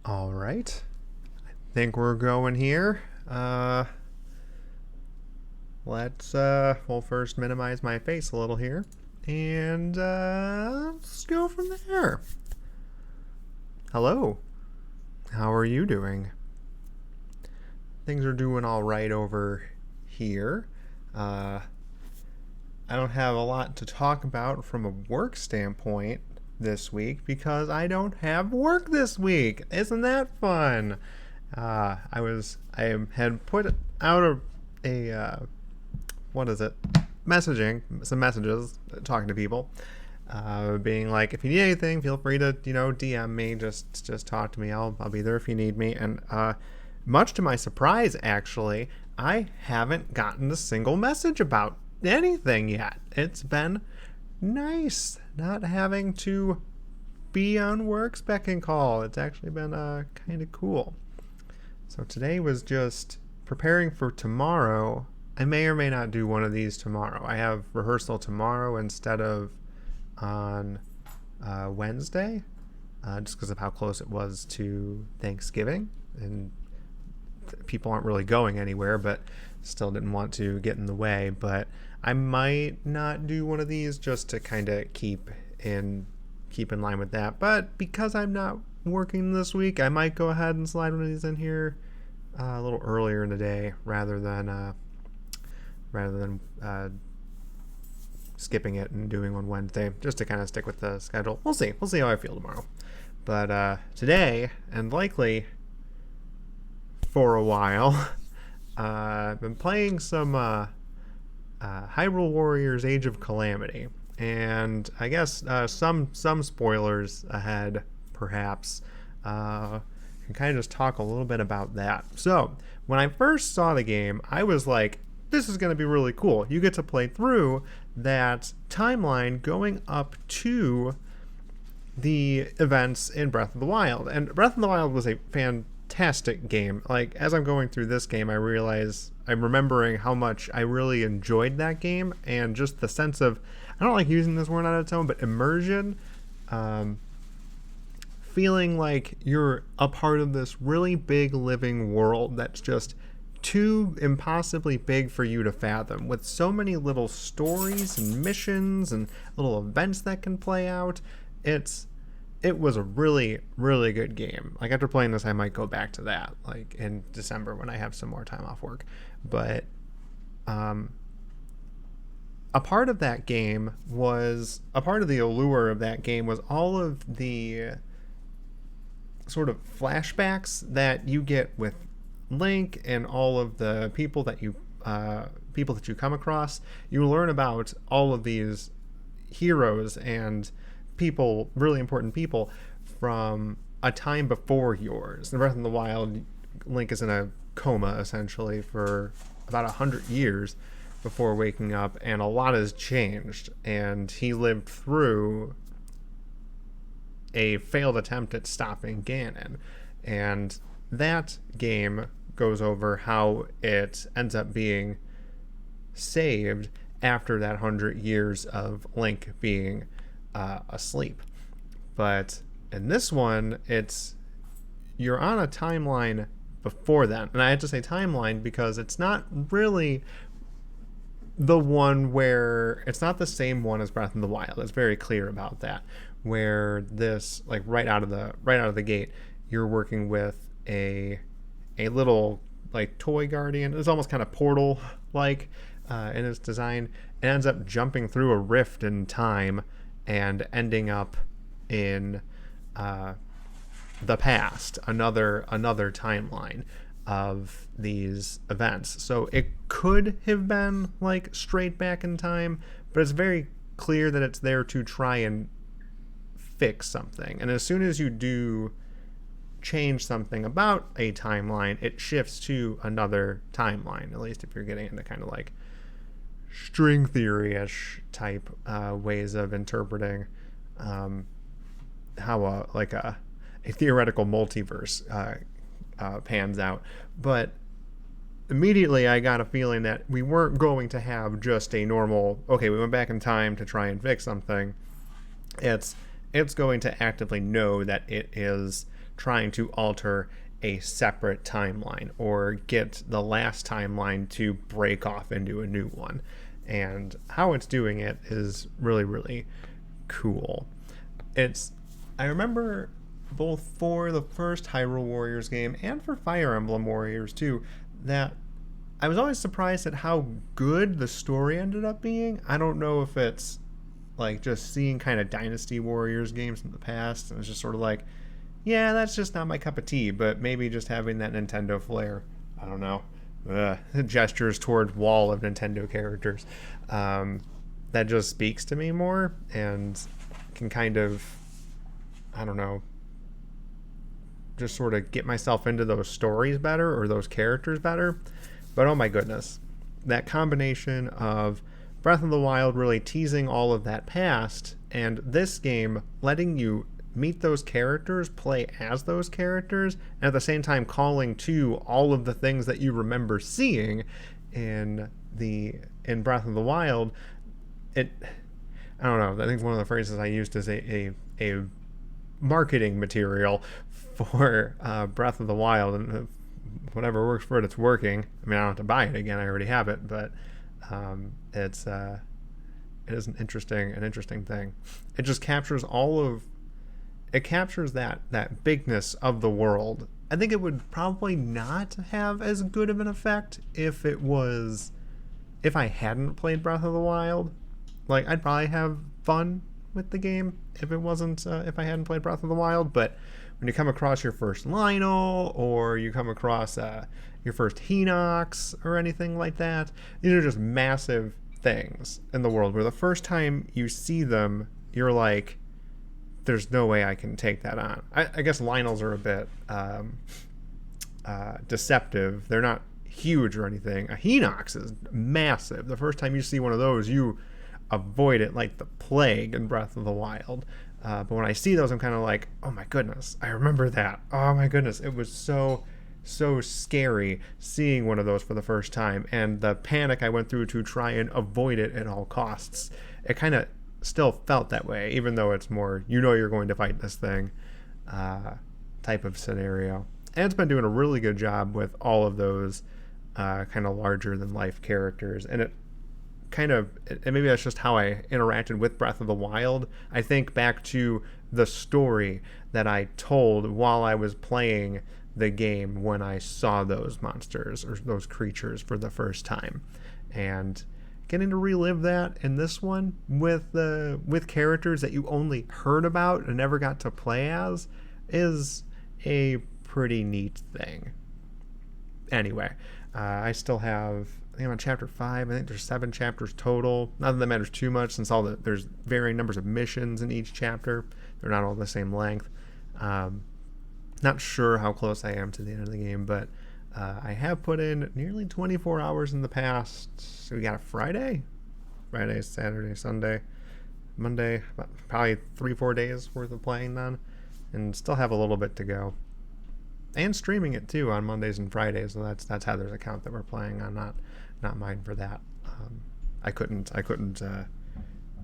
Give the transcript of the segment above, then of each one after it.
All right. I think we're going here. We'll first minimize my face a little here. And let's go from there. Hello. How are you doing? Things are doing all right over here. I don't have a lot to talk about from a work standpoint this week because I don't have work this week. Isn't that fun? I had put out what is it? Messaging, some messages, talking to people, being like, if you need anything, feel free to DM me. Just talk to me. I'll be there if you need me. And much to my surprise, actually, I haven't gotten a single message about anything yet. It's been nice not having to be on work's beck and call. It's actually been kind of cool. So today was just preparing for tomorrow. I may or may not do one of these tomorrow. I have rehearsal tomorrow instead of on Wednesday, just because of how close it was to Thanksgiving, and people aren't really going anywhere, but still didn't want to get in the way. But I might not do one of these just to kind of keep in line with that. But because I'm not working this week, I might go ahead and slide one of these in here a little earlier in the day rather than skipping it and doing one Wednesday, just to kind of stick with the schedule. We'll see how I feel tomorrow. But today, and likely for a while, I've been playing some Hyrule Warriors Age of Calamity, and I guess some spoilers ahead, perhaps. Can kind of just talk a little bit about that. So when I first saw the game, I was like, this is going to be really cool. You get to play through that timeline going up to the events in Breath of the Wild. And Breath of the Wild was a fantastic game. Like, as I'm going through this game, I realize I'm remembering how much I really enjoyed that game, and just the sense of, I don't like using this word on its own, but immersion. Feeling like you're a part of this really big living world that's just too impossibly big for you to fathom, with so many little stories and missions and little events that can play out. It was a really, really good game. Like, after playing this, I might go back to that, like in December when I have some more time off work. But a part of that game was, a part of the allure of that game was all of the sort of flashbacks that you get with Link and all of the people that you come across. You learn about all of these heroes and people, really important people, from a time before yours. In Breath of the Wild, Link is in a coma essentially for about 100 years before waking up, and a lot has changed, and he lived through a failed attempt at stopping Ganon. And that game goes over how it ends up being saved after that 100 years of Link being asleep. But in this one, you're on a timeline before that. And I have to say timeline because it's not really the one where, it's not the same one as Breath of the Wild. It's very clear about that. Where this, like, right out of the gate, you're working with a little, like, toy guardian. It's almost kind of Portal like in its design. It ends up jumping through a rift in time and ending up in the past, another timeline of these events. So it could have been like straight back in time, but it's very clear that it's there to try and fix something. And as soon as you do change something about a timeline, it shifts to another timeline, at least if you're getting into kind of like string theory-ish type ways of interpreting how a theoretical multiverse pans out. But immediately I got a feeling that we weren't going to have just a normal, okay, we went back in time to try and fix something. It's going to actively know that it is trying to alter a separate timeline or get the last timeline to break off into a new one. And how it's doing it is really, really cool. I remember both for the first Hyrule Warriors game and for Fire Emblem Warriors too, that I was always surprised at how good the story ended up being. I don't know if it's like just seeing kind of Dynasty Warriors games in the past, and it's just sort of like, yeah, that's just not my cup of tea, but maybe just having that Nintendo flair. I don't know. Gestures toward wall of Nintendo characters. That just speaks to me more and can kind of, I don't know, just sort of get myself into those stories better or those characters better. But oh my goodness, that combination of Breath of the Wild really teasing all of that past and this game letting you meet those characters, play as those characters, and at the same time calling to all of the things that you remember seeing in Breath of the Wild. I don't know, I think one of the phrases I used is a marketing material for Breath of the Wild, and whatever works for it, it's working. I mean, I don't have to buy it again, I already have it, but it is an interesting thing. It just captures that bigness of the world. I think it would probably not have as good of an effect if I hadn't played Breath of the Wild. Like, I'd probably have fun with the game if I hadn't played Breath of the Wild. But when you come across your first Lionel, or you come across your first Hinox or anything like that, these are just massive things in the world where the first time you see them, you're like, there's no way I can take that on. I guess Lionels are a bit deceptive. They're not huge or anything. A Hinox is massive. The first time you see one of those, you avoid it like the plague in Breath of the Wild. But when I see those, I'm kind of like, oh my goodness, I remember that. Oh my goodness, it was so scary seeing one of those for the first time, and the panic I went through to try and avoid it at all costs. It kind of still felt that way, even though it's more, you're going to fight this thing type of scenario. And it's been doing a really good job with all of those kind of larger than life characters. And and maybe that's just how I interacted with Breath of the Wild. I think back to the story that I told while I was playing the game when I saw those monsters or those creatures for the first time. And getting to relive that in this one with characters that you only heard about and never got to play as is a pretty neat thing. Anyway, I still have, I think I'm on chapter 5. I think there's 7 chapters total. Not that that matters too much, since there's varying numbers of missions in each chapter. They're not all the same length. Not sure how close I am to the end of the game, but I have put in nearly 24 hours in the past. So we got a Friday, Saturday, Sunday, Monday, probably 3-4 days worth of playing then, and still have a little bit to go. And streaming it too on Mondays and Fridays, so that's how there's a account that we're playing on, not mine for that. I couldn't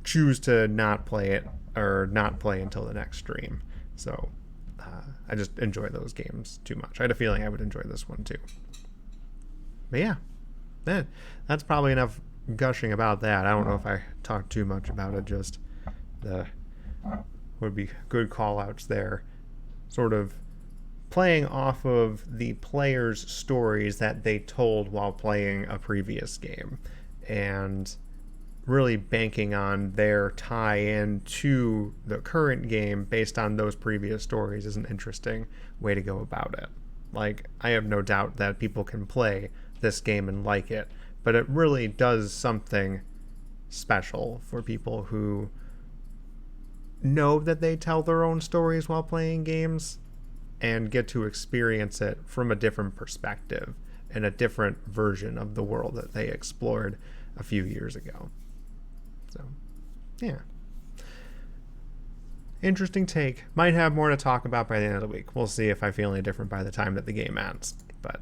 choose to not play it or not play until the next stream. So I just enjoy those games too much. I had a feeling I would enjoy this one too. But yeah, that's probably enough gushing about that. I don't know if I talked too much about it. Just would be good call outs there. Sort of playing off of the players' stories that they told while playing a previous game, and really banking on their tie-in to the current game based on those previous stories is an interesting way to go about it. Like, I have no doubt that people can play this game and like it, but it really does something special for people who know that they tell their own stories while playing games and get to experience it from a different perspective and a different version of the world that they explored a few years ago. So, yeah. Interesting take. Might have more to talk about by the end of the week. We'll see if I feel any different by the time that the game ends. But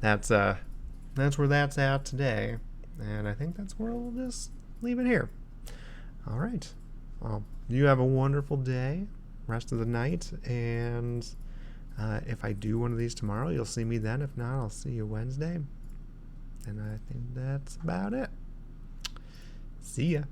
that's where that's at today. And I think that's where we'll just leave it here. All right. Well, you have a wonderful day, rest of the night, and If I do one of these tomorrow, you'll see me then. If not, I'll see you Wednesday. And I think that's about it. See ya.